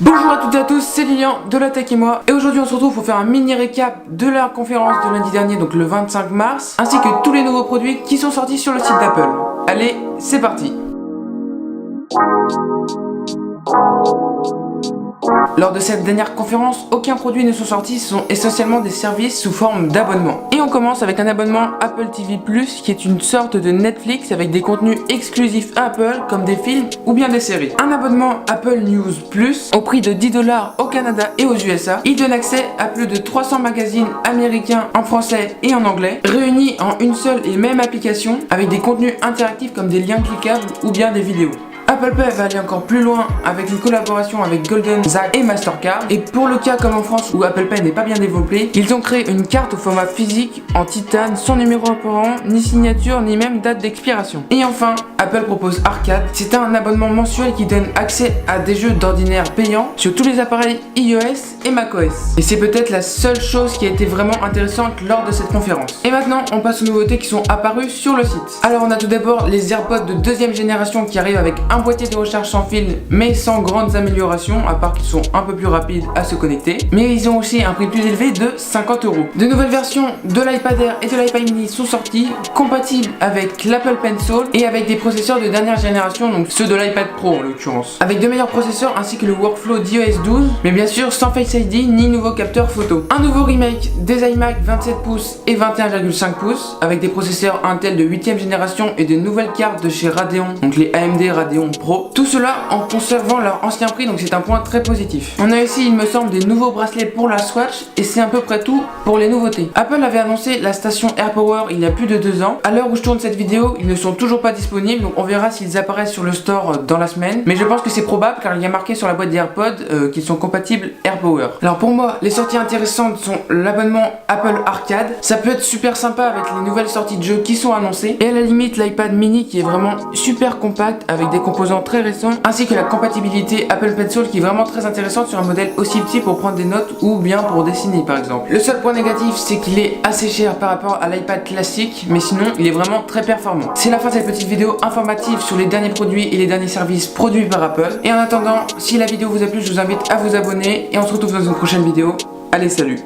Bonjour à toutes et à tous, c'est Lilian de la Tech et moi, et aujourd'hui on se retrouve pour faire un mini récap de la conférence de lundi dernier, donc le 25 mars, ainsi que tous les nouveaux produits qui sont sortis sur le site d'Apple. Allez, c'est parti! Lors de cette dernière conférence, aucun produit ne sont sortis, ce sont essentiellement des services sous forme d'abonnement. Et on commence avec un abonnement Apple TV+, qui est une sorte de Netflix avec des contenus exclusifs Apple, comme des films ou bien des séries. Un abonnement Apple News Plus, au prix de 10$ au Canada et aux USA. Il donne accès à plus de 300 magazines américains en français et en anglais, réunis en une seule et même application, avec des contenus interactifs comme des liens cliquables ou bien des vidéos. Apple Pay va aller encore plus loin avec une collaboration avec Golden, Zag et Mastercard. Et pour le cas comme en France où Apple Pay n'est pas bien développé, ils ont créé une carte au format physique en titane sans numéro apparent, ni signature, ni même date d'expiration. Et enfin, Apple propose Arcade. C'est un abonnement mensuel qui donne accès à des jeux d'ordinaire payants sur tous les appareils iOS et macOS. Et c'est peut-être la seule chose qui a été vraiment intéressante lors de cette conférence. Et maintenant, on passe aux nouveautés qui sont apparues sur le site. Alors on a tout d'abord les AirPods de deuxième génération qui arrivent avec un boîtier de recharge sans fil mais sans grandes améliorations à part qu'ils sont un peu plus rapides à se connecter, mais ils ont aussi un prix plus élevé de 50€. De nouvelles versions de l'iPad Air et de l'iPad mini sont sorties, compatibles avec l'Apple Pencil et avec des processeurs de dernière génération, donc ceux de l'iPad Pro en l'occurrence, avec de meilleurs processeurs ainsi que le workflow d'iOS 12, mais bien sûr sans Face ID ni nouveau capteur photo. Un nouveau remake des iMac 27 pouces et 21,5 pouces avec des processeurs Intel de 8ème génération et de nouvelles cartes de chez Radeon, donc les AMD Radeon Pro. Tout cela en conservant leur ancien prix, donc c'est un point très positif. On a ici, il me semble, des nouveaux bracelets pour la Swatch et c'est à peu près tout pour les nouveautés. Apple avait annoncé la station AirPower il y a plus de 2 ans. À l'heure où je tourne cette vidéo, ils ne sont toujours pas disponibles, donc on verra s'ils apparaissent sur le store dans la semaine. Mais je pense que c'est probable car il y a marqué sur la boîte des AirPods qu'ils sont compatibles AirPower. Alors pour moi, les sorties intéressantes sont l'abonnement Apple Arcade. Ça peut être super sympa avec les nouvelles sorties de jeux qui sont annoncées. Et à la limite, l'iPad mini qui est vraiment super compact avec des composants très récents, ainsi que la compatibilité Apple Pencil qui est vraiment très intéressante sur un modèle aussi petit pour prendre des notes ou bien pour dessiner par exemple. Le seul point négatif, c'est qu'il est assez cher par rapport à l'iPad classique, mais sinon il est vraiment très performant. C'est la fin de cette petite vidéo informative sur les derniers produits et les derniers services produits par Apple. Et en attendant, si la vidéo vous a plu, je vous invite à vous abonner et on se retrouve dans une prochaine vidéo. Allez, salut!